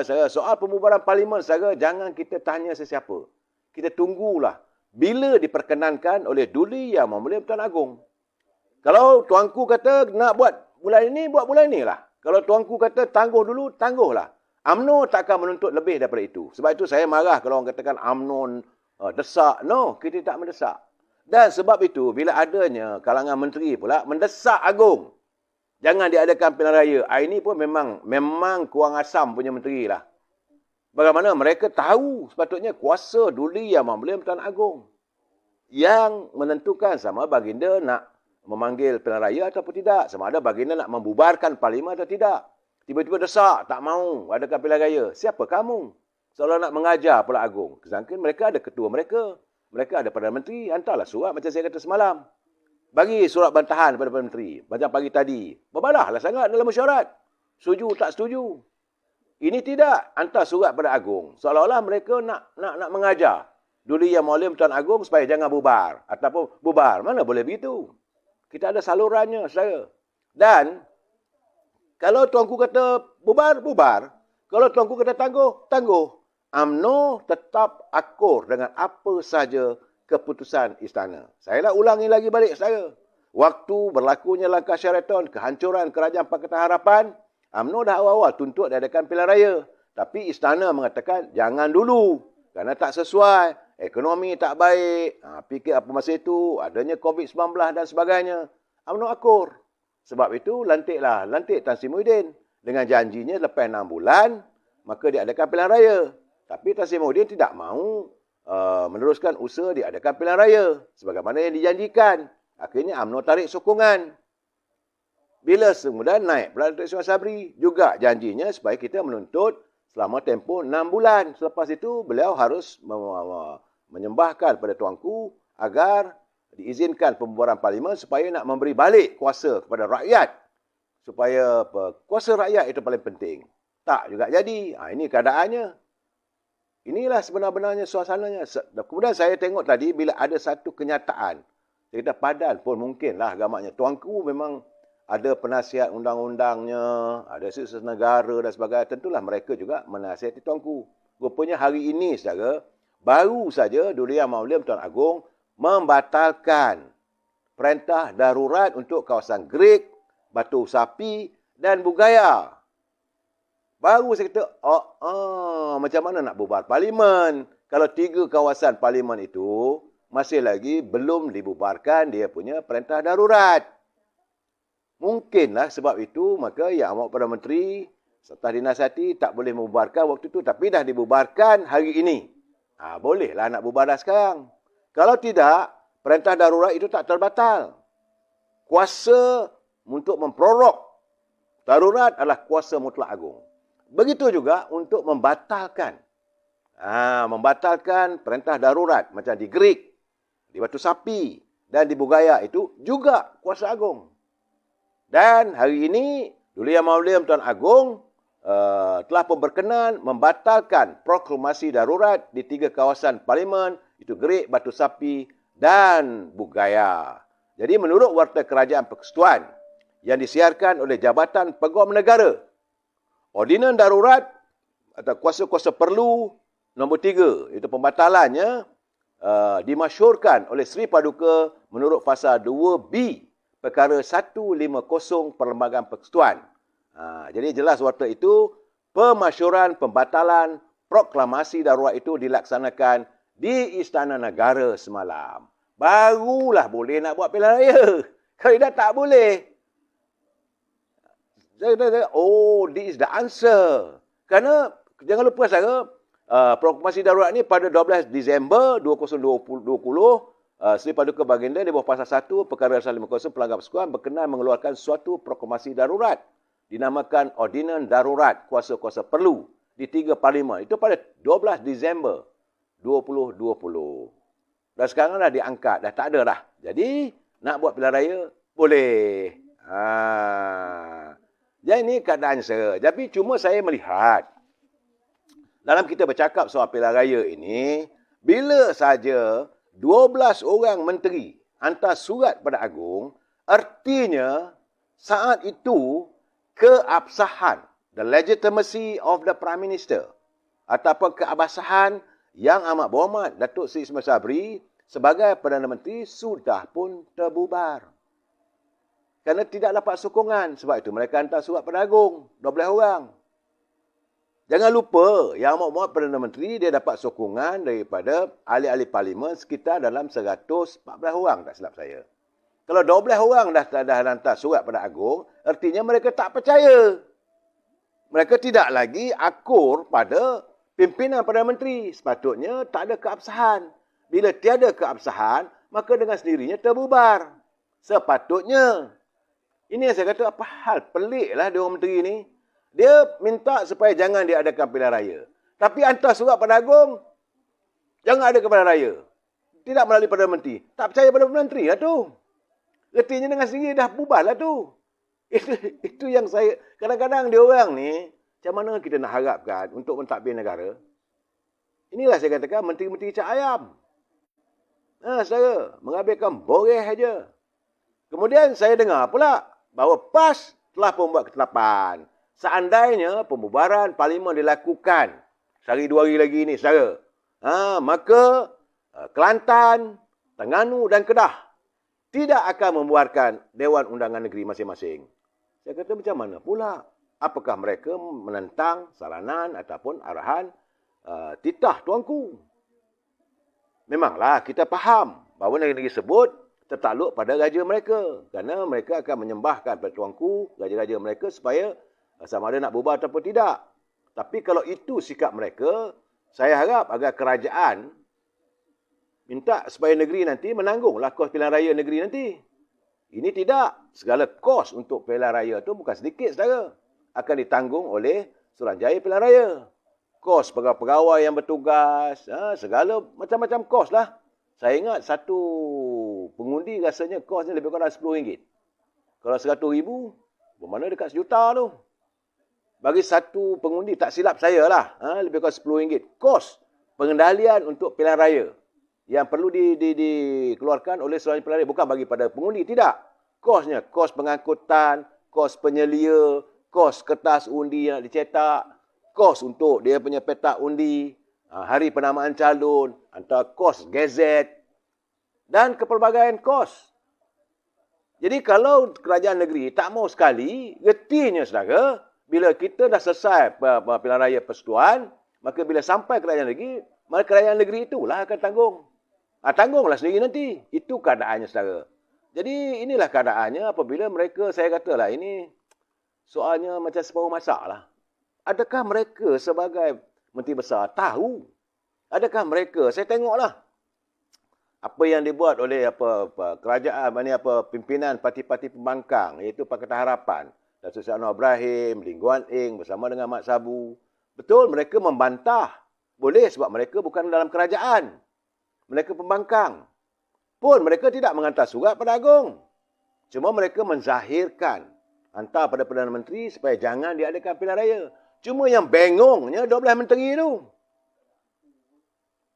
Saudara, soal pembubaran parlimen, saudara, jangan kita tanya sesiapa. Kita tunggulah bila diperkenankan oleh Duli Yang Mulia Pertuan Agong. Kalau tuanku kata nak buat bulan ini, buat bulan inilah. Kalau tuanku kata tangguh dulu, tangguhlah. UMNO tak akan menuntut lebih daripada itu. Sebab itu saya marah kalau orang katakan UMNO desak. No, kita tak mendesak. Dan sebab itu, bila adanya kalangan menteri pula mendesak Agong, jangan diadakan pilihan raya. Ini pun memang kurang asam punya menteri lah. Bagaimana mereka tahu sepatutnya kuasa Duli Yang Mulia Pertuan Agong yang menentukan sama baginda nak memanggil pilihan raya ataupun tidak. Sama ada baginda nak membubarkan parlimen atau tidak. Tiba-tiba desak, tak mau adakan pilihan raya. Siapa kamu? Seolah nak mengajar pula Agong. Kesangkan mereka ada ketua mereka. Mereka ada Perdana Menteri. Hantarlah surat macam saya kata semalam. Bagi surat bantahan kepada Perdana Menteri. Macam pagi tadi. Berbalahlah sangat dalam mesyuarat. Setuju tak setuju. Ini tidak. Hantar surat pada Agong. Seolah-olah mereka nak mengajar Duli Yang Mulia Pertuan Agong supaya jangan bubar. Ataupun bubar. Mana boleh begitu? Kita ada salurannya, saudara. Dan kalau tuanku kata bubar, bubar. Kalau tuanku kata tangguh, tangguh. UMNO tetap akur dengan apa sahaja keputusan istana. Saya nak ulangi lagi balik, saudara. Waktu berlakunya langkah Sheraton, kehancuran Kerajaan Pakatan Harapan, UMNO dah awal-awal tuntut diadakan pilihan raya. Tapi istana mengatakan jangan dulu. Kerana tak sesuai. Ekonomi tak baik. Fikir apa masa itu. Adanya COVID-19 dan sebagainya. UMNO akur. Sebab itu lantik Tan Sri Muhyiddin. Dengan janjinya lepas 6 bulan, maka diadakan pilihan raya. Tapi Tan Sri Muhyiddin tidak mahu meneruskan usaha diadakan pilihan raya. Sebagaimana yang dijanjikan. Akhirnya UMNO tarik sokongan. Bila kemudian naik pula Datuk Seri Sabri, juga janjinya supaya kita menuntut selama tempoh 6 bulan. Selepas itu, beliau harus menyembahkan pada tuanku agar diizinkan pembubaran parlimen supaya nak memberi balik kuasa kepada rakyat. Supaya kuasa rakyat itu paling penting. Tak juga jadi. Ini keadaannya. Inilah sebenar-benarnya suasananya. Kemudian saya tengok tadi bila ada satu kenyataan. Saya kata padan pun mungkinlah agamanya. Tuanku memang ada penasihat undang-undangnya, ada asisten negara dan sebagainya. Tentulah mereka juga menasihati tuanku. Rupanya hari ini, saudara, baru saja Duli Yang Mulia Pertuan Agong membatalkan perintah darurat untuk kawasan Great, Batu Sapi dan Bugaya. Baru saya kata, macam mana nak bubar parlimen? Kalau 3 kawasan parlimen itu masih lagi belum dibubarkan dia punya perintah darurat. Mungkinlah sebab itu, maka Yang Amat Perdana Menteri serta dinasihati tak boleh membubarkan waktu itu. Tapi dah dibubarkan hari ini. Bolehlah nak bubar dah sekarang. Kalau tidak, perintah darurat itu tak terbatal. Kuasa untuk memprorok darurat adalah kuasa mutlak agung. Begitu juga untuk membatalkan. Membatalkan perintah darurat. Macam di Greek, di Batu Sapi dan di Bugaya itu juga kuasa agung. Dan hari ini, Duli Yang Mulia Pertuan Agong telah pun berkenan membatalkan proklamasi darurat di 3 kawasan parlimen, itu Great, Batu Sapi dan Bugaya. Jadi menurut Warta Kerajaan Persekutuan yang disiarkan oleh Jabatan Peguam Negara, Ordinan Darurat atau kuasa-kuasa perlu nombor 3, itu pembatalannya dimasyhurkan oleh Sri Paduka menurut Fasa 2B Perkara 150 Perlembagaan Persekutuan. Jadi jelas waktu itu, pemasyhuran pembatalan proklamasi darurat itu dilaksanakan di Istana Negara semalam. Barulah boleh nak buat pilihan raya. Kalau tidak, tak boleh. Saya kata, this is the answer. Kerana, jangan lupa saudara, proklamasi darurat ini pada 12 Disember 2020, Sri Paduka Baginda di bawah Pasal 1 Perkara 150 Pelanggar Persekutuan berkenan mengeluarkan suatu proklamasi darurat dinamakan Ordinan Darurat Kuasa-Kuasa Perlu di 3 parlimen. Itu pada 12 Disember 2020. Dan sekarang dah diangkat, dah tak ada dah. Jadi, nak buat pilihan raya, boleh. Jadi ini keadaan saya. Tapi cuma saya melihat, dalam kita bercakap soal pilihan raya ini, bila saja 12 orang menteri hantar surat pada Agong, artinya saat itu keabsahan the legitimacy of the Prime Minister ataupun keabsahan Yang Amat Berhormat Datuk Seri Ismail Sabri sebagai Perdana Menteri sudah pun terbubar. Kerana tidak dapat sokongan. Sebab itu mereka hantar surat pada Agong. 12 orang. Jangan lupa, Yang Amat Berhormat Perdana Menteri, dia dapat sokongan daripada ahli-ahli parlimen sekitar dalam 114 orang, tak silap saya. Kalau 12 orang dah hantar surat pada Agong, artinya mereka tak percaya. Mereka tidak lagi akur pada pimpinan Perdana Menteri. Sepatutnya tak ada keabsahan. Bila tiada keabsahan, maka dengan sendirinya terbubar. Sepatutnya. Ini yang saya kata, apa hal peliklah dia orang menteri ni. Dia minta supaya jangan diadakan pilihan raya. Tapi hantar surat pada Agong, jangan ada pilihan raya. Tidak melalui Perdana Menteri. Tak percaya pada Perdana Menteri lah tu. Artinya dengan sendiri dah bubar lah tu. Itu yang saya... Kadang-kadang dia orang ni, macam mana kita nak harapkan untuk mentadbir negara? Inilah saya katakan menteri-menteri cak ayam. Saya mengambilkan boreh saja. Kemudian saya dengar pula bahawa PAS telah membuat ketetapan. Seandainya pembubaran parlimen dilakukan sehari 2 hari lagi ni, saudara, maka Kelantan, Terengganu dan Kedah tidak akan membuarkan Dewan Undangan Negeri masing-masing. Saya kata macam mana pula? Apakah mereka menentang saranan ataupun arahan titah tuanku? Memanglah kita faham bahawa negeri tersebut tertakluk pada raja mereka. Kerana mereka akan menyembahkan pada tuanku, raja-raja mereka supaya sama ada nak bubar ataupun tidak. Tapi kalau itu sikap mereka, saya harap agar kerajaan minta supaya negeri nanti menanggunglah kos pilihan raya negeri nanti. Ini tidak. Segala kos untuk pilihan raya itu bukan sedikit, saudara. Akan ditanggung oleh Suruhanjaya Pilihan Raya. Kos pegawai-pegawai yang bertugas, segala macam-macam kos lah. Saya ingat satu pengundi rasanya kosnya lebih kurang RM10. Kalau RM100,000, bermakna dekat RM1 tu. Bagi satu pengundi, tak silap saya lah, lebih kurang RM10. Kos pengendalian untuk pilihan raya yang perlu dikeluarkan oleh Suruhanjaya Pilihan Raya. Bukan bagi pada pengundi, tidak. Kosnya, kos pengangkutan, kos penyelia, kos kertas undi yang dicetak, kos untuk dia punya petak undi, hari penamaan calon, antara kos gazet dan kepelbagaian kos. Jadi kalau kerajaan negeri tak mau sekali, getinya saudara, bila kita dah selesai pilihan raya persekutuan, maka bila sampai kerajaan negeri, maka kerajaan negeri itulah akan tanggung. Tanggunglah sendiri nanti. Itu keadaannya saudara. Jadi inilah keadaannya apabila mereka, saya katalah ini soalnya macam separuh masak lah. Adakah mereka sebagai menteri besar tahu? Adakah mereka, saya tengoklah apa yang dibuat oleh kerajaan, pimpinan parti-parti pembangkang, iaitu Pakatan Harapan, Datuk Seri Anwar Ibrahim, Lee Kuan Eng bersama dengan Mat Sabu. Betul, mereka membantah. Boleh sebab mereka bukan dalam kerajaan. Mereka pembangkang. Pun mereka tidak menghantar surat pada Agong. Cuma mereka menzahirkan hantar pada Perdana Menteri supaya jangan diadakan pilihan raya. Cuma yang bengongnya 12 menteri itu.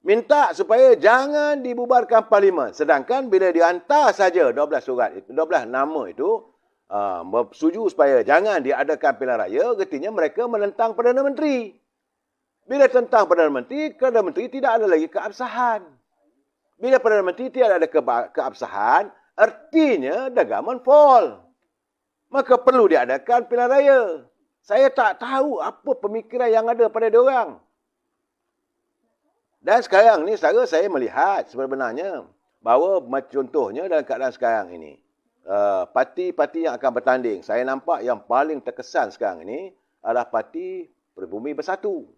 Minta supaya jangan dibubarkan parlimen. Sedangkan bila dihantar saja 12 surat itu, 12 nama itu, bersetuju supaya jangan diadakan pilihan raya, artinya mereka menentang Perdana Menteri. Bila tentang Perdana Menteri tidak ada lagi keabsahan. Bila Perdana Menteri tidak ada keabsahan, artinya the government fall. Maka perlu diadakan pilihan raya. Saya tak tahu apa pemikiran yang ada pada diorang. Dan sekarang ni, saudara, saya melihat sebenarnya bahawa contohnya dalam keadaan sekarang ini, parti-parti yang akan bertanding, saya nampak yang paling terkesan sekarang ini adalah Parti Pribumi Bersatu.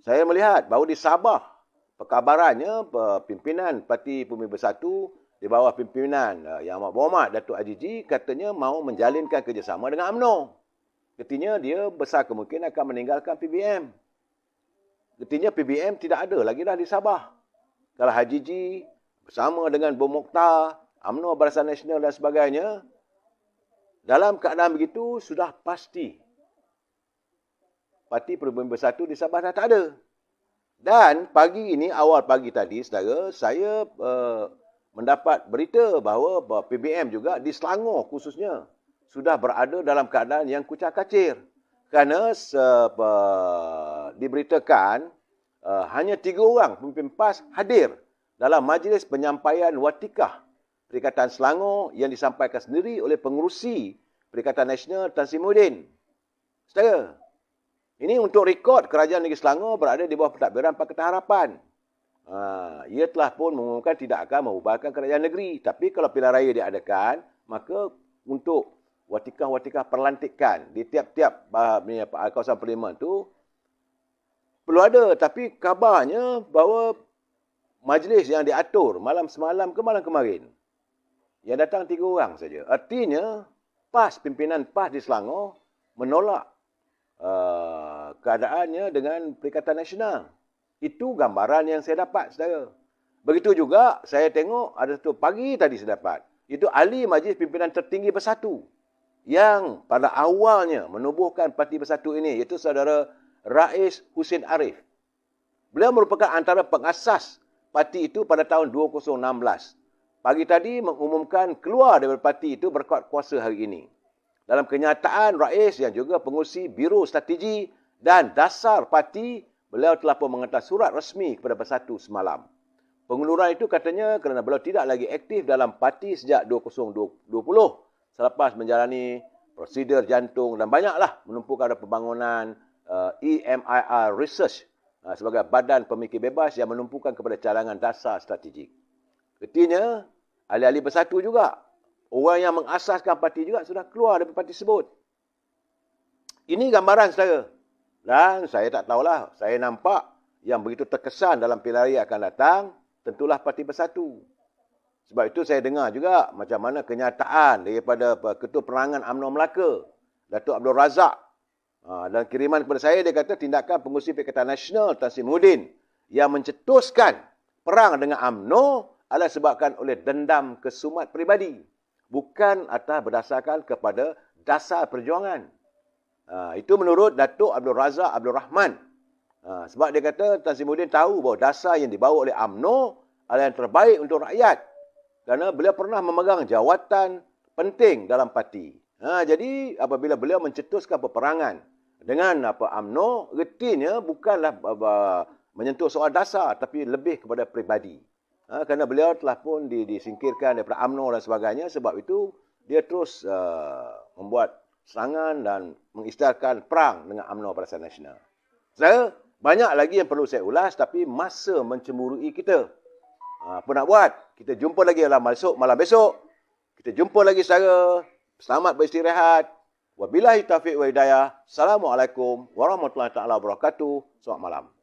Saya melihat bahawa di Sabah, perkabarannya pimpinan Parti Pribumi Bersatu di bawah pimpinan Yang Amat Berhormat Datuk Ajiji katanya mahu menjalinkan kerjasama dengan UMNO. Artinya dia besar kemungkinan akan meninggalkan PBM. Artinya PBM tidak ada lagi dah di Sabah. Kalau Ajiji bersama dengan Bom Mokhtar, UMNO Barisan Nasional dan sebagainya, dalam keadaan begitu sudah pasti Parti Pribumi Bersatu di Sabah dah tak ada. Dan pagi ini, awal pagi tadi, saudara, saya mendapat berita bahawa PBM juga di Selangor khususnya sudah berada dalam keadaan yang kucak-kacir. Kerana diberitakan hanya 3 orang pemimpin PAS hadir dalam majlis penyampaian watikah Perikatan Selangor yang disampaikan sendiri oleh pengerusi Perikatan Nasional Tan Sri Muhyiddin. Saudara, ini untuk rekod Kerajaan Negeri Selangor berada di bawah pentadbiran Pakatan Harapan. Ia telah pun mengumumkan tidak akan membubarkan kerajaan negeri. Tapi kalau pilihan raya diadakan, maka untuk watikah-watikah perlantikan di tiap-tiap kawasan parlimen itu perlu ada. Tapi kabarnya bahawa majlis yang diatur malam semalam ke malam kemarin, yang datang 3 orang saja. Artinya, PAS, pimpinan PAS di Selangor menolak keadaannya dengan Perikatan Nasional. Itu gambaran yang saya dapat, saudara. Begitu juga saya tengok ada satu pagi tadi saya dapat. Itu ahli Majlis Pimpinan Tertinggi Bersatu yang pada awalnya menubuhkan Parti Bersatu ini, iaitu saudara Rais Husin Arif. Beliau merupakan antara pengasas parti itu pada tahun 2016. Pagi tadi mengumumkan keluar dari parti itu berkuat kuasa hari ini. Dalam kenyataan, Rais yang juga pengurusi Biro Strategi dan Dasar Parti, beliau telah pun menghantar surat rasmi kepada Bersatu semalam. Pengunduran itu katanya kerana beliau tidak lagi aktif dalam parti sejak 2020 selepas menjalani prosedur jantung dan banyaklah menumpukan pada pembangunan EMIR Research sebagai badan pemikir bebas yang menumpukan kepada cadangan dasar strategik. Artinya, ahli-ahli Bersatu juga, orang yang mengasaskan parti juga sudah keluar dari parti tersebut. Ini gambaran saudara. Dan saya tak tahulah, saya nampak yang begitu terkesan dalam pilihan raya akan datang, tentulah Parti Bersatu. Sebab itu saya dengar juga macam mana kenyataan daripada Ketua Penerangan UMNO Melaka, Datuk Abdul Razak. Dan kiriman kepada saya, dia kata tindakan pengurusi Perikatan Nasional Tan Sri Muhyiddin yang mencetuskan perang dengan UMNO adalah disebabkan oleh dendam kesumat peribadi. Bukan atas berdasarkan kepada dasar perjuangan. Itu menurut Datuk Abdul Razak Abdul Rahman. Sebab dia kata Tan Sri Muhyiddin tahu bahawa dasar yang dibawa oleh UMNO adalah yang terbaik untuk rakyat. Kerana beliau pernah memegang jawatan penting dalam parti. Jadi apabila beliau mencetuskan peperangan dengan UMNO, retinya bukanlah menyentuh soal dasar, tapi lebih kepada peribadi. Kerana beliau telah pun disingkirkan daripada UMNO dan sebagainya. Sebab itu, dia terus membuat serangan dan mengisytiharkan perang dengan UMNO Barisan Nasional. Banyak lagi yang perlu saya ulas, tapi masa mencemburui kita. Apa nak buat? Kita jumpa lagi malam besok. Kita jumpa lagi saudara. Selamat beristirahat. Wabillahi taufiq wa hidayah. Assalamualaikum warahmatullahi taala wabarakatuh. Selamat malam.